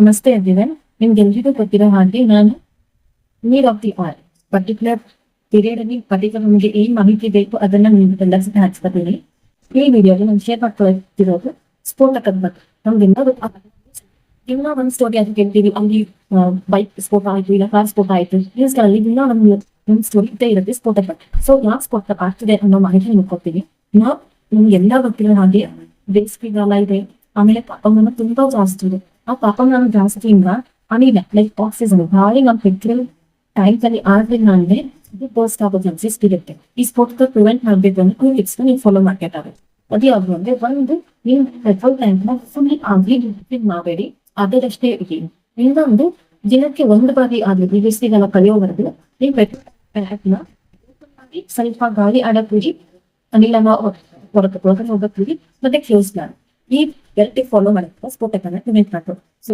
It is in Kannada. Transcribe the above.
ನಮಸ್ತೆ ಎವ್ರಿವನ್. ನಿಮ್ಗೆಲ್ರಿಗೂ ಗೊತ್ತಿರೋ ಹಾಗೆ ನಾನು need of the hour particular period ಅಲ್ಲಿ ಪರ್ಟಿಕ್ಯುಲರ್ ನಿಮಗೆ ಏನ್ ಮಾಹಿತಿ ಬೇಕು ಅದನ್ನ ನಿಮ್ಗೆಲ್ಲ ಹಂಚ್ಕೊತೀನಿ. ಈ ವಿಡಿಯೋಲಿ ನಾನು ಶೇರ್ ಮಾಡ್ಕೊಳ್ತಿರೋದು ಸ್ಫೋಟಕದ ಬಗ್ಗೆ. ದಿನ ಒಂದು ಸ್ಟೋರಿ ಅದು ಕೇಳ್ತೀವಿ, ಅಲ್ಲಿ ಬೈಕ್ ಸ್ಫೋಟ ಆಯ್ತು, ಇಲ್ಲ ಕಾರ್ ಸ್ಫೋಟ ಆಯ್ತು. ನ್ಯೂಸ್ಗಳಲ್ಲಿ ದಿನ ಒಂದು ಸ್ಟೋರಿ ಇದ್ದೇ ಇರುತ್ತೆ ಸ್ಫೋಟದ ಬಗ್ಗೆ. ಸೊ ಯಾಕೆ ಸ್ಫೋಟ ಆಗ್ತಿದೆ ಅನ್ನೋ ಮಾಹಿತಿ ನಿಮ್ಗೆ ಕೊಡ್ತೀವಿ. ನಾವು ನಿಮ್ಗೆ ಎಲ್ಲ ಗೊತ್ತಿರೋ ಹಾಗೆ ಬೇಸಿಗೆಗಾಲ ಇದೆ, ಆಮೇಲೆ ತಾಪಮಾನ ತುಂಬಾ ಜಾಸ್ತಿ ಇದೆ. ಆ ತಾಪಮಾನ ಜಾಸ್ತಿಯಿಂದ ಅನಿಲ ಲೈಕ್ ಆಕ್ಸಿಜನ್ ಗಾಳಿ ನಾವು ಪೆಟ್ರೋಲ್ ಟ್ಯಾಂಕ್ ಅಲ್ಲಿ ಆದ್ರಿಂದ ಅಂದ್ರೆ ಇದು ಬರ್ಸ್ಟ್ ಆಗೋ ಚಾನ್ಸಸ್ ಇರುತ್ತೆ. ಈ ಸ್ಫೋಟದ ಪ್ರಿವೆಂಟ್ ಮಾಡ್ಬೇಕು ಅಂದ್ರೆ ನೀವು ಟಿಪ್ಸ್ ನೀವು ಫಾಲೋ ಮಾಡ್ಬೇಕಾಗುತ್ತೆ. ಅದು ಯಾವುದು ಅಂದ್ರೆ, ಒಂದು ನೀವು ಪೆಟ್ರೋಲ್ ಟ್ಯಾಂಕ್ ನ ಫುಲ್ ಆಗಿ ಮಾಡಬೇಡಿ, ಅದರಷ್ಟೇ ಇಡಿ. ಇನ್ನೊಂದು, ದಿನಕ್ಕೆ ಒಂದು ಬಾರಿ ಆಗಲಿ ಬೇಸಿಗೆಗಾಲ ಕಳೆಯೋವರೆಗೂ ನೀವು ಪೆಟ್ರೋಲ್ ಟ್ಯಾಂಕ್ ನ ಸ್ವಲ್ಪ ಗಾಳಿ ಆಡಕ್ಬಿಡಿ, ಅನಿಲನ ಹೊರಗೆ ಹೋಗಕ್ಬಿಡಿ, ಮತ್ತೆ ಕ್ಲೋಸ್ ಮಾಡಿ. ಈ ಫಾಲೋ ಮಾಡಿದ್ರೆ ಸ್ಫೋಟಕನ ಪ್ರಿವೆಂಟ್ ಮಾಡ್ಬೋದು. ಸೊ